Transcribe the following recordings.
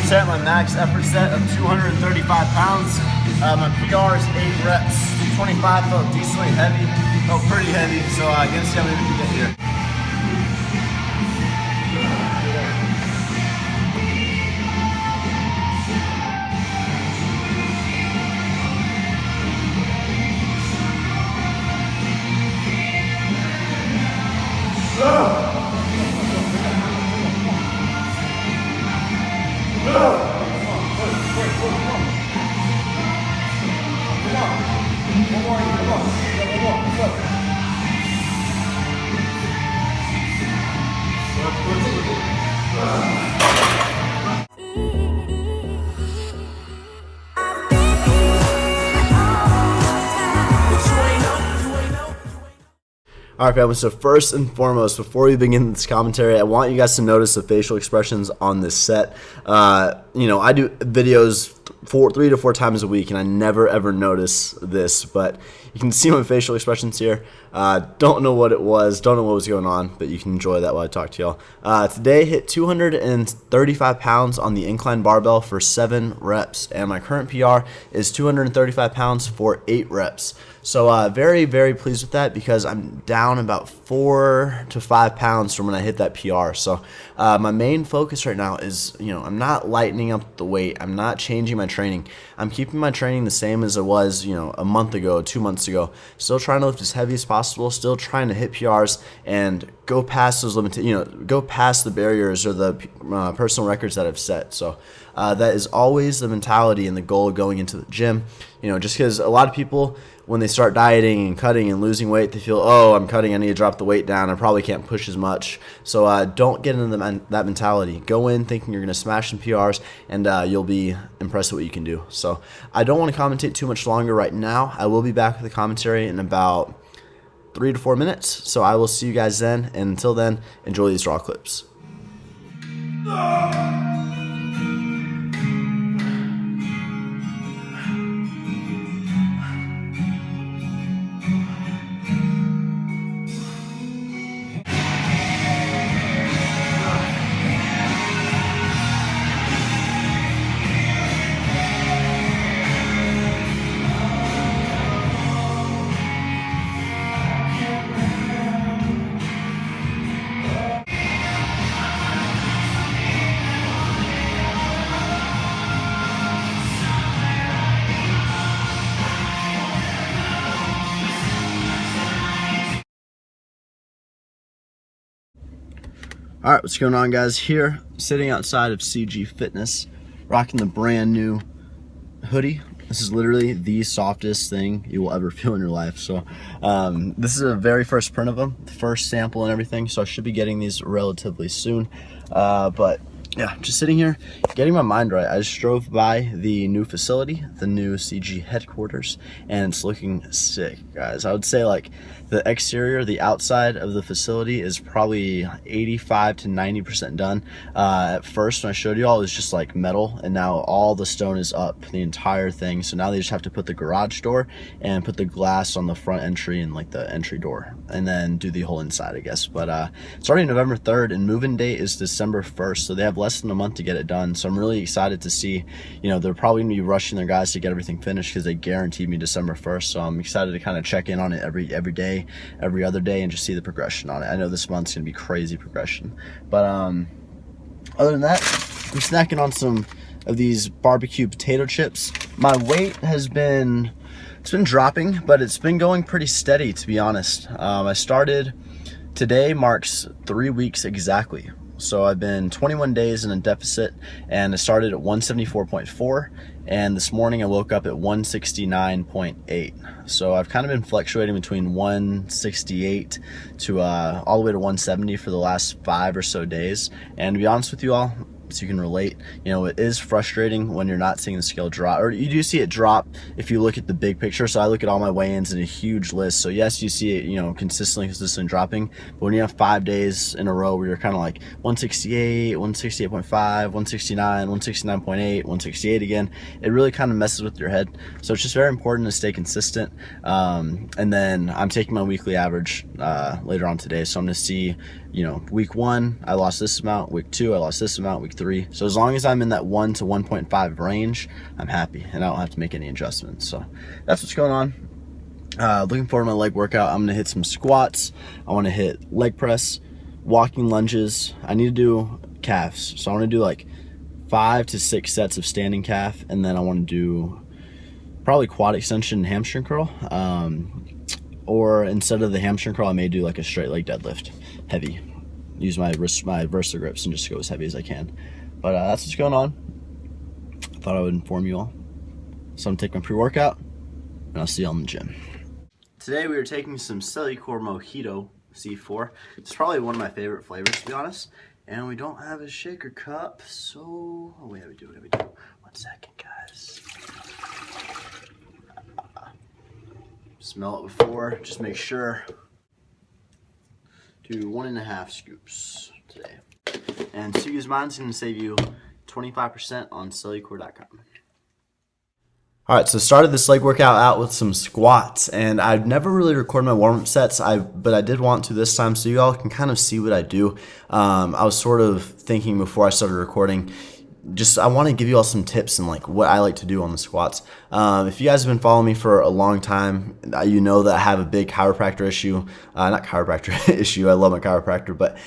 set my max effort set of 235 pounds. My PR is 8 reps. 25 felt decently heavy, felt pretty heavy, so I guess see how many we can get here. All right, family, so first and foremost, before we begin this commentary, I want you guys to notice the facial expressions on this set. You know, I do videos 3 to 4 times a week, and I never, ever notice this, but you can see my facial expressions here. Don't know what it was, don't know what was going on, but you can enjoy that while I talk to y'all. Today, hit 235 pounds on the incline barbell for 7 reps, and my current PR is 235 pounds for 8 reps. So very, very pleased with that because I'm down about 4 to 5 pounds from when I hit that PR. So my main focus right now is, you know, I'm not lightening up the weight. I'm not changing my training. I'm keeping my training the same as it was, you know, a month ago, 2 months ago. Still trying to lift as heavy as possible. Still trying to hit PRs and go past those go past the barriers or the personal records that I've set. So that is always the mentality and the goal going into the gym. You know, just because a lot of people, when they start dieting and cutting and losing weight, they feel, oh, I'm cutting, I need to drop the weight down, I probably can't push as much. So don't get into that mentality. Go in thinking you're going to smash some PRs, and you'll be impressed with what you can do. So I don't want to commentate too much longer right now. I will be back with the commentary in about 3 to 4 minutes. So I will see you guys then, and until then, enjoy these raw clips. All right, what's going on, guys? Here, sitting outside of CG Fitness, rocking the brand new hoodie. This is literally the softest thing you will ever feel in your life. So this is a very first print of them, the first sample and everything. So I should be getting these relatively soon. But yeah, just sitting here, getting my mind right. I just drove by the new facility, the new CG headquarters, and it's looking sick, guys. I would say like the exterior, the outside of the facility is probably 85 to 90% done. At first, when I showed you all, it was just like metal, and now all the stone is up, the entire thing. So now they just have to put the garage door and put the glass on the front entry and like the entry door, and then do the whole inside, I guess. But starting November 3rd, and move-in date is December 1st, so they have less than a month to get it done. So I'm really excited to see, you know, they're probably gonna be rushing their guys to get everything finished because they guaranteed me December 1st. So I'm excited to kind of check in on it every day, every other day, and just see the progression on it. I know this month's gonna be crazy progression, but other than that, I'm snacking on some of these barbecue potato chips. My weight has been, it's been dropping, but it's been going pretty steady, to be honest. I started, today marks 3 weeks exactly. So I've been 21 days in a deficit, and I started at 174.4, and this morning I woke up at 169.8. So I've kind of been fluctuating between 168 to all the way to 170 for the last 5 or so days. And to be honest with you all, so you can relate, you know, it is frustrating when you're not seeing the scale drop, or you do see it drop if you look at the big picture. So I look at all my weigh-ins in a huge list, so yes, you see it, you know, consistently dropping, but when you have 5 days in a row where you're kind of like 168, 168.5, 169, 169.8, 168 again, it really kind of messes with your head. So it's just very important to stay consistent. And then I'm taking my weekly average later on today, so I'm going to see, you know, week 1 I lost this amount, week 2 I lost this amount, week like 3. So as long as I'm in that 1 to 1.5 range, I'm happy and I don't have to make any adjustments. So that's what's going on. Looking forward to my leg workout. I'm gonna hit some squats. I wanna hit leg press, walking lunges. I need to do calves. So I wanna do like 5 to 6 sets of standing calf, and then I wanna do probably quad extension and hamstring curl. Or instead of the hamstring curl, I may do like a straight leg deadlift, heavy. Use my Versa grips and just go as heavy as I can. But that's what's going on. I thought I would inform you all. So I'm gonna take my pre-workout, and I'll see you all in the gym. Today we are taking some Cellucor Mojito C4. It's probably one of my favorite flavors, to be honest. And we don't have a shaker cup, so oh wait, how do we do? 1 second, guys. Smell it before, just make sure. Do 1.5 scoops today. And Guzman is going to save you 25% on Cellucor.com. All right, so started this leg workout out with some squats, and I've never really recorded my warm-up sets, but I did want to this time so you all can kind of see what I do. I was sort of thinking before I started recording, I want to give you all some tips and like what I like to do on the squats. If you guys have been following me for a long time, you know that I have a big chiropractor issue. Not chiropractor issue, I love my chiropractor, but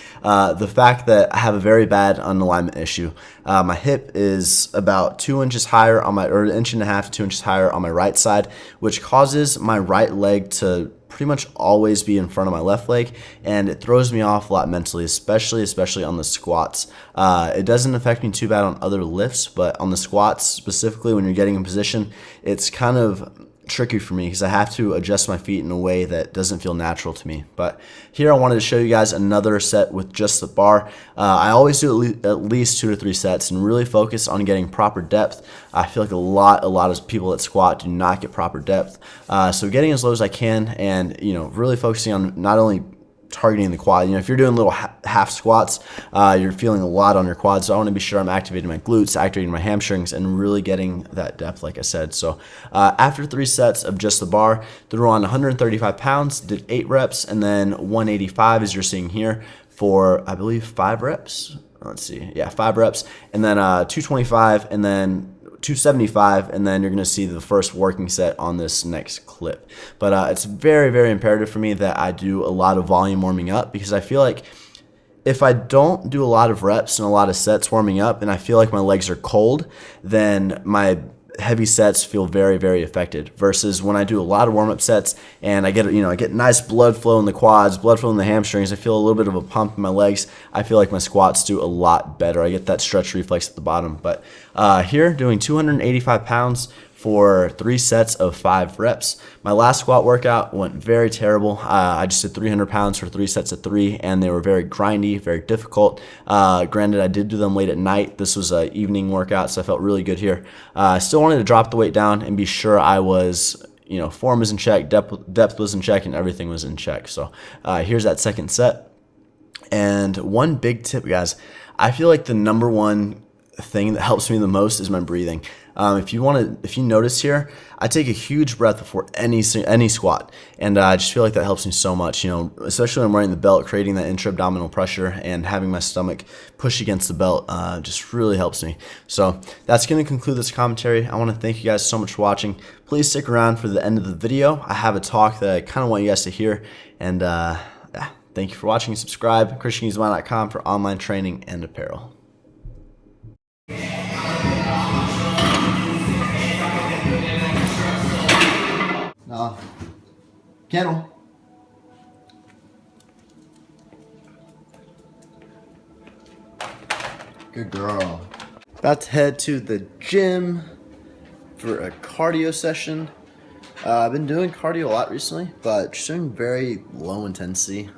the fact that I have a very bad unalignment issue. My hip is about 2 inches higher on or 1.5 inches to 2 inches higher on my right side, which causes my right leg to pretty much always be in front of my left leg, and it throws me off a lot mentally, especially on the squats. It doesn't affect me too bad on other lifts, but on the squats specifically, when you're getting in position, it's kind of tricky for me because I have to adjust my feet in a way that doesn't feel natural to me. But here I wanted to show you guys another set with just the bar. I always do at least 2 to 3 sets and really focus on getting proper depth. I feel like a lot of people that squat do not get proper depth. So getting as low as I can, and really focusing on not only targeting the quad. If you're doing little half squats, you're feeling a lot on your quads. So I want to be sure I'm activating my glutes, activating my hamstrings, and really getting that depth, like I said. So after 3 sets of just the bar, threw on 135 pounds, did 8 reps, and then 185, as you're seeing here, for I believe 5 reps. Let's see, yeah, 5 reps, and then 225, and then 275, and then you're going to see the first working set on this next clip. But it's very, very imperative for me that I do a lot of volume warming up, because I feel like if I don't do a lot of reps and a lot of sets warming up and I feel like my legs are cold, then my heavy sets feel very, very affected, versus when I do a lot of warm-up sets and I get nice blood flow in the quads, blood flow in the hamstrings, I feel a little bit of a pump in my legs, I feel like my squats do a lot better. I get that stretch reflex at the bottom. But here, doing 285 pounds for 3 sets of 5 reps. My last squat workout went very terrible. I just did 300 pounds for 3 sets of 3, and they were very grindy, very difficult. Granted, I did do them late at night. This was an evening workout, so I felt really good here. I still wanted to drop the weight down and be sure I was, form was in check, depth was in check, and everything was in check. So here's that second set. And one big tip, guys, I feel like the number one thing that helps me the most is my breathing. If you notice here, I take a huge breath before any squat, and I just feel like that helps me so much. Especially when I'm wearing the belt, creating that intra-abdominal pressure and having my stomach push against the belt just really helps me. So that's going to conclude this commentary. I want to thank you guys so much for watching. Please stick around for the end of the video. I have a talk that I kind of want you guys to hear, and thank you for watching. Subscribe, ChristianGuzman.com for online training and apparel. Candle. Good girl. About to head to the gym for a cardio session. I've been doing cardio a lot recently, but just doing very low intensity.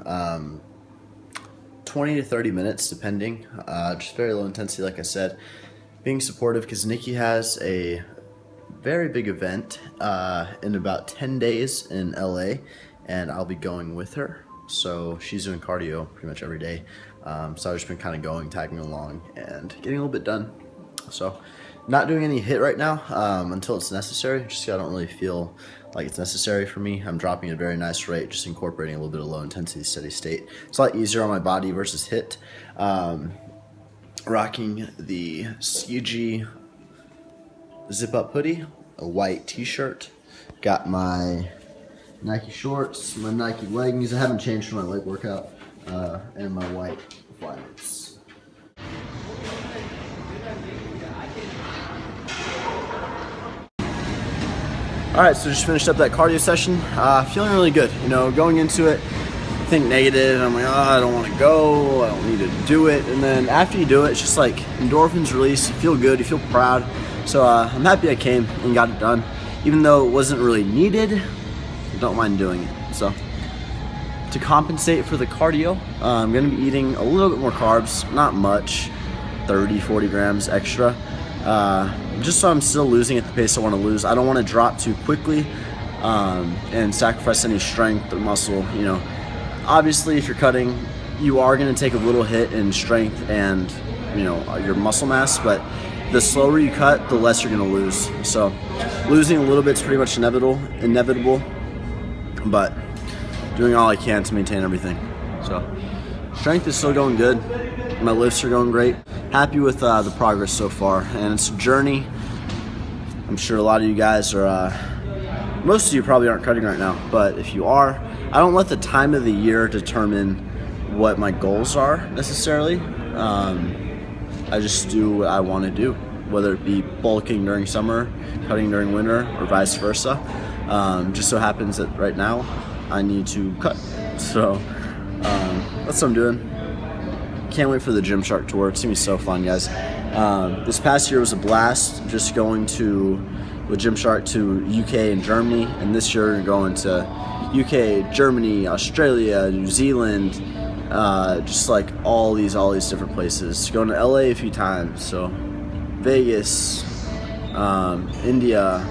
20 to 30 minutes depending. Just very low intensity, like I said. Being supportive because Nikki has a very big event in about 10 days in LA, and I'll be going with her. So she's doing cardio pretty much every day. So I've just been kind of going, tagging along, and getting a little bit done. So not doing any HIIT right now until it's necessary. Just I don't really feel like it's necessary for me. I'm dropping at a very nice rate, just incorporating a little bit of low intensity steady state. It's a lot easier on my body versus HIIT. Rocking the CG zip-up hoodie, a white t-shirt. Got my Nike shorts, my Nike leggings. I haven't changed for my leg workout, and my white flyknits. All right, so just finished up that cardio session. Feeling really good. You know, going into it, I think negative, and I'm like, oh, I don't want to go. I don't need to do it. And then after you do it, it's just like endorphins release. You feel good. You feel proud. So I'm happy I came and got it done, even though it wasn't really needed. I don't mind doing it. So to compensate for the cardio, I'm going to be eating a little bit more carbs, not much, 30, 40 grams extra. Just so I'm still losing at the pace I want to lose. I don't want to drop too quickly and sacrifice any strength or muscle. You know, obviously if you're cutting, you are going to take a little hit in strength and, you know, your muscle mass, but the slower you cut, the less you're going to lose. So losing a little bit is pretty much inevitable, but doing all I can to maintain everything. So strength is still going good. My lifts are going great. Happy with the progress so far, and it's a journey. I'm sure a lot of you guys are, most of you probably aren't cutting right now, but if you are, I don't let the time of the year determine what my goals are necessarily. I just do what I want to do, whether it be bulking during summer, cutting during winter, or vice versa. Just so happens that right now I need to cut, so that's what I'm doing. Can't wait for the Gymshark tour. It's gonna be so fun, guys. This past year was a blast, just going with Gymshark to UK and Germany, and this year we're going to UK, Germany, Australia, New Zealand, just like all these different places. Going to LA a few times, so Vegas, India.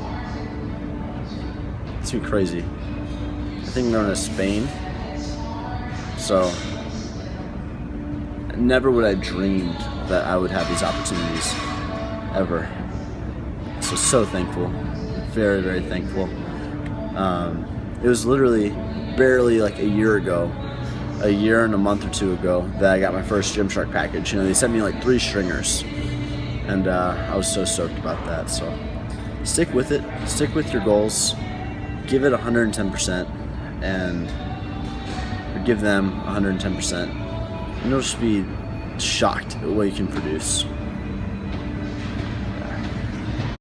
It's gonna be crazy. I think I'm going to Spain. So never would I dreamed that I would have these opportunities ever. So thankful, very, very thankful. It was literally barely like a year and a month or two ago that I got my first Gymshark package. You know, they sent me like 3 stringers, and I was so stoked about that. So stick with it, stick with your goals, give it 110%, and give them 110%. And you'll just be shocked at what you can produce.